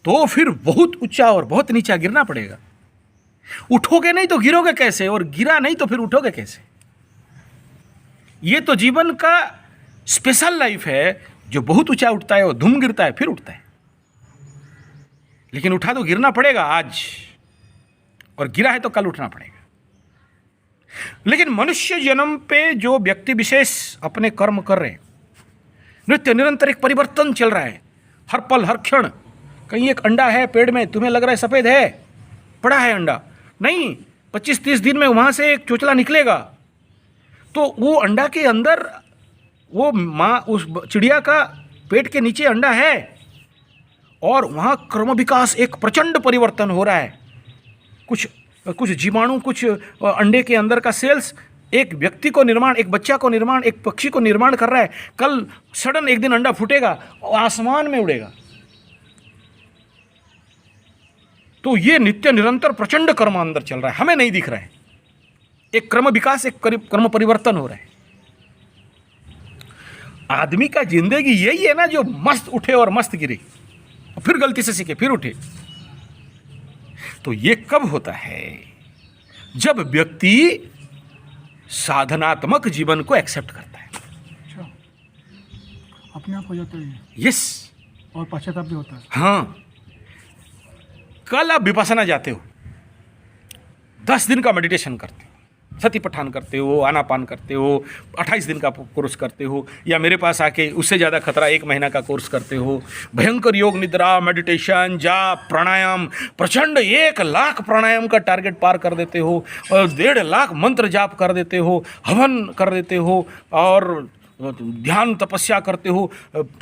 तो फिर बहुत ऊंचा और बहुत नीचा गिरना पड़ेगा। उठोगे नहीं तो गिरोगे कैसे, और गिरा नहीं तो फिर उठोगे कैसे। ये तो जीवन का स्पेशल लाइफ है, जो बहुत ऊंचा उठता है और धूम गिरता है फिर उठता है। लेकिन उठा तो गिरना पड़ेगा आज, और गिरा है तो कल उठना पड़ेगा। लेकिन मनुष्य जन्म पे जो व्यक्ति विशेष अपने कर्म कर रहे हैं, नित्य निरंतर एक परिवर्तन चल रहा है, हर पल हर क्षण। कहीं एक अंडा है पेड़ में, तुम्हें लग रहा है सफेद है, पड़ा है अंडा, नहीं 25-30 दिन में वहां से एक चोचला निकलेगा। तो वो अंडा के अंदर वो माँ, उस चिड़िया का पेट के नीचे अंडा है, और वहाँ क्रम विकास, एक प्रचंड परिवर्तन हो रहा है। कुछ जीवाणु, कुछ अंडे के अंदर का सेल्स एक व्यक्ति को निर्माण, एक बच्चा को निर्माण, एक पक्षी को निर्माण कर रहा है। कल सडन एक दिन अंडा फूटेगा और आसमान में उड़ेगा। तो ये नित्य निरंतर प्रचंड कर्म अंदर चल रहा है, हमें नहीं दिख रहा है। एक क्रम विकास, एक क्रम परिवर्तन हो रहा है। आदमी का जिंदगी यही है ना, जो मस्त उठे और मस्त गिरे, फिर गलती से सीखे फिर उठे। तो ये कब होता है? जब व्यक्ति साधनात्मक जीवन को एक्सेप्ट करता है। अच्छा, अपने आप हो जाता है। यस, और पश्चाताप भी होता है। हाँ, कल आप विपश्यना जाते हो, 10 दिन का मेडिटेशन करते हो, सती पठान करते हो, आनापान करते हो, 28 दिन का कोर्स करते हो, या मेरे पास आके उससे ज़्यादा खतरा 1 महीना का कोर्स करते हो। भयंकर योग निद्रा, मेडिटेशन, जाप, प्राणायाम, प्रचंड 1 लाख प्राणायाम का टारगेट पार कर देते हो, और 1.5 लाख मंत्र जाप कर देते हो, हवन कर देते हो, और ध्यान तपस्या करते हो,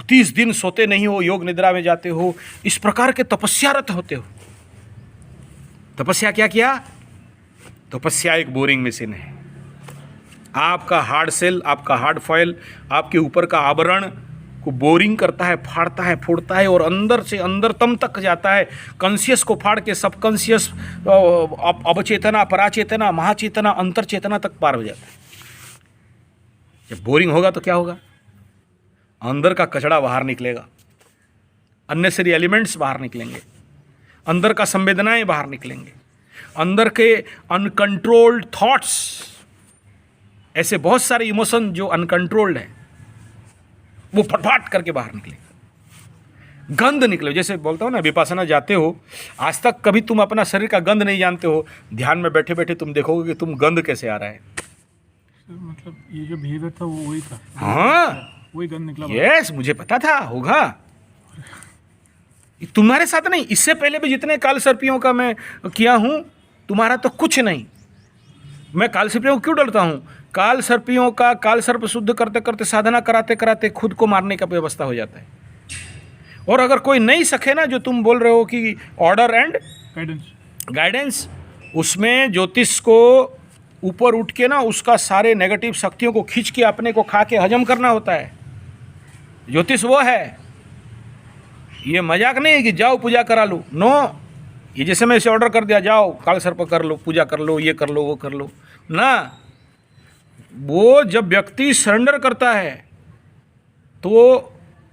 30 दिन सोते नहीं हो, योग निद्रा में जाते हो। इस प्रकार के तपस्यारत होते हो। तपस्या क्या किया? तपस्या एक बोरिंग मशीन है। आपका हार्ड सेल, आपका हार्ड फॉयल, आपके ऊपर का आवरण को बोरिंग करता है, फाड़ता है, फोड़ता है, और अंदर से अंदरतम तक जाता है। कॉन्शियस को फाड़ के सब कॉन्शियस, अवचेतना, पराचेतना, महाचेतना, अंतर चेतना तक पार हो जाता है। जब बोरिंग होगा तो क्या होगा? अंदर का कचड़ा बाहर निकलेगा, अननेसेसरी एलिमेंट्स बाहर निकलेंगे, अंदर का संवेदनाएं बाहर निकलेंगे, अंदर के अनकंट्रोल्ड थॉट्स, ऐसे बहुत सारे इमोशन जो अनकंट्रोल्ड है, वो फटफट करके बाहर निकलेगा। गंध निकले। जैसे बोलता हूँ ना, विपश्यना जाते हो, आज तक कभी तुम अपना शरीर का गंध नहीं जानते हो, ध्यान में बैठे बैठे तुम देखोगे कि तुम गंध कैसे आ रहा है। मतलब ये जो बिहेवियर था वो वही था। हाँ, वही गंध निकला। यस, मुझे पता था होगा। तुम्हारे साथ नहीं, इससे पहले भी जितने कालसर्पियों का मैं किया हूं, तुम्हारा तो कुछ नहीं। मैं कालसर्पियों को क्यों डरता हूं? कालसर्पियों का कालसर्प शुद्ध करते करते, साधना कराते कराते खुद को मारने का व्यवस्था हो जाता है। और अगर कोई नहीं सके ना, जो तुम बोल रहे हो कि ऑर्डर एंड गाइडेंस, उसमें ज्योतिष को ऊपर उठ के ना, उसका सारे नेगेटिव शक्तियों को खींच के अपने को खा के हजम करना होता है। ज्योतिष वो है। ये मजाक नहीं है कि जाओ पूजा करा लो, नो। ये जैसे मैं इसे ऑर्डर कर दिया, जाओ काल सर्प कर लो, पूजा कर लो, ये कर लो, वो कर लो ना। वो जब व्यक्ति सरेंडर करता है तो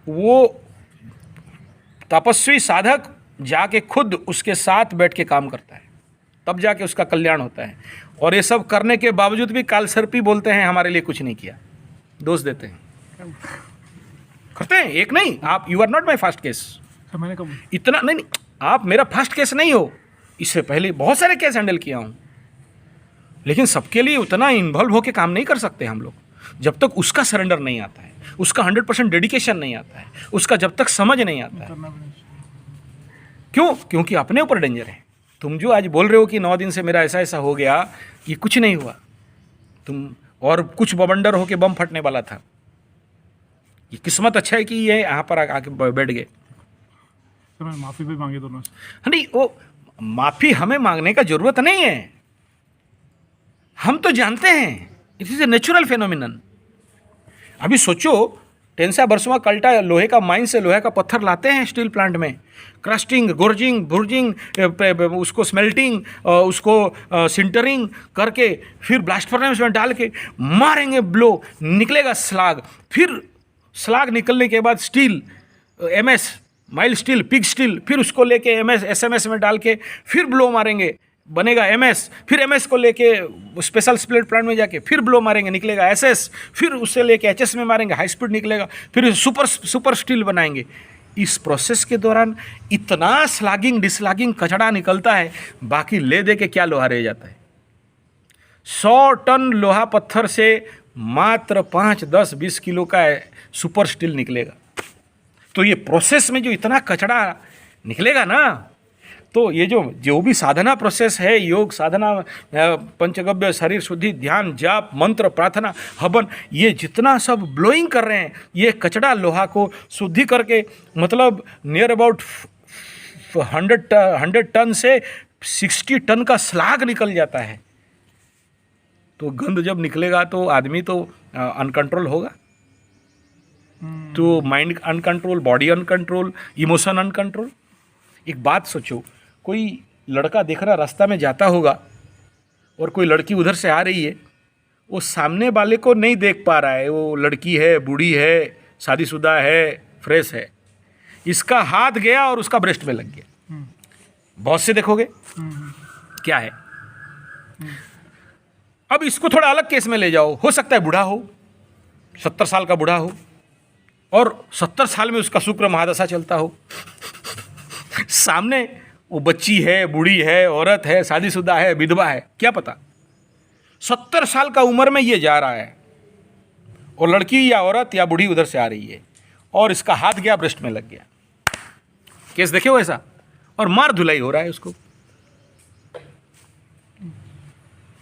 वो तपस्वी साधक जाके खुद उसके साथ बैठ के काम करता है, तब जाके उसका कल्याण होता है। और ये सब करने के बावजूद भी कालसर्पी बोलते हैं हमारे लिए कुछ नहीं किया, दोष देते हैं। करते हैं, एक नहीं। आप, you are not my first case. मैंने कब इतना नहीं, आप मेरा फर्स्ट केस नहीं हो। इससे पहले बहुत सारे केस हैंडल किया हूँ, लेकिन सबके लिए उतना इन्वॉल्व होकर काम नहीं कर सकते हम लोग, जब तक उसका सरेंडर नहीं आता है, उसका 100% डेडिकेशन नहीं आता है, उसका जब तक समझ नहीं आता है। क्यों? क्योंकि अपने ऊपर डेंजर है। तुम जो आज बोल रहे हो कि 9 दिन से मेरा ऐसा ऐसा हो गया, ये कुछ नहीं हुआ। तुम और कुछ बवंडर हो के बम फटने वाला था। ये किस्मत अच्छा है कि ये यहाँ पर आके बैठ गए। तो मैं माफ़ी भी मांगी दोनों से। नहीं, वो माफ़ी हमें मांगने का ज़रूरत नहीं है। हम तो जानते हैं it is a natural phenomenon. अभी सोचो, टेंसा बरसुआ कल्टा लोहे का माइन से लोहे का पत्थर लाते हैं स्टील प्लांट में, क्रस्टिंग, गोर्जिंग, बुर्जिंग, उसको स्मेल्टिंग, उसको सिंटरिंग करके फिर ब्लास्ट फर्नेस में डाल के मारेंगे, ब्लो निकलेगा स्लाग। फिर स्लाग निकलने के बाद steel MS mile steel, pig steel, फिर उसको लेके एमएस एसएमएस में डाल के फिर ब्लो मारेंगे, बनेगा एमएस, फिर एमएस को लेके स्पेशल स्प्लिट प्लांट में जाके फिर ब्लो मारेंगे, निकलेगा एसएस, फिर उससे लेके एचएस में मारेंगे, हाई स्पीड निकलेगा, फिर सुपर स्टील बनाएंगे। इस प्रोसेस के दौरान इतना स्लैगिंग डिस्लैगिंग कचड़ा निकलता है, बाकी ले दे के क्या लोहा रह जाता है। 100 टन लोहा पत्थर से मात्र 5, 10, 20 किलो का सुपर स्टील निकलेगा। तो ये प्रोसेस में जो इतना कचड़ा निकलेगा ना, तो ये जो भी साधना प्रोसेस है, योग साधना, पंचगव्य, शरीर शुद्धि, ध्यान, जाप, मंत्र, प्रार्थना, हवन, ये जितना सब ब्लोइंग कर रहे हैं, ये कचड़ा लोहा को शुद्धि करके मतलब नियर अबाउट 100 टन से 60 टन का स्लैग निकल जाता है। तो गंध जब निकलेगा तो आदमी तो अनकंट्रोल होगा। तो mind uncontrol, body uncontrol, emotion uncontrol. एक बात सोचो, कोई लड़का देख रहा रास्ता में जाता होगा और कोई लड़की उधर से आ रही है, वो सामने वाले को नहीं देख पा रहा है, वो लड़की है, बूढ़ी है, शादीशुदा है, फ्रेश है, इसका हाथ गया और उसका ब्रेस्ट में लग गया। बहुत से देखोगे क्या है। अब इसको थोड़ा अलग केस में ले जाओ, हो सकता है बूढ़ा हो, 70 साल का बूढ़ा हो, और 70 साल में उसका शुक्र महादशा चलता हो, सामने वो बच्ची है, बूढ़ी है, औरत है, शादीशुदा है, विधवा है, क्या पता 70 साल का उम्र में ये जा रहा है और लड़की या औरत या बूढ़ी उधर से आ रही है और इसका हाथ गया, ब्रेस्ट में लग गया। केस देखे हो ऐसा? और मार धुलाई हो रहा है उसको।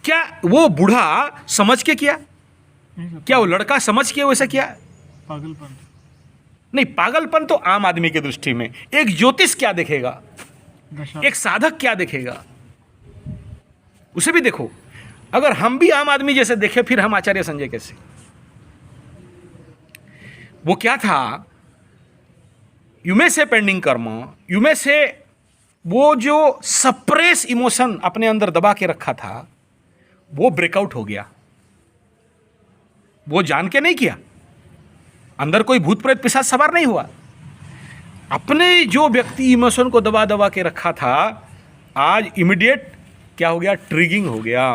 क्या वो बूढ़ा समझ के किया? क्या वो लड़का समझ के वैसा किया? पागलपन नहीं, पागलपन तो आम आदमी की दृष्टि में। एक ज्योतिष क्या देखेगा, एक साधक क्या देखेगा, उसे भी देखो। अगर हम भी आम आदमी जैसे देखें, फिर हम आचार्य संजय कैसे? वो क्या था, यू मे से पेंडिंग कर्म, यू मे से वो जो सप्रेस इमोशन अपने अंदर दबा के रखा था, वो ब्रेकआउट हो गया। वो जान के नहीं किया, अंदर कोई भूत प्रेत पिशाच सवार नहीं हुआ। अपने जो व्यक्ति इमोशन को दबा दबा के रखा था, आज इमीडिएट क्या हो गया, ट्रिगिंग हो गया।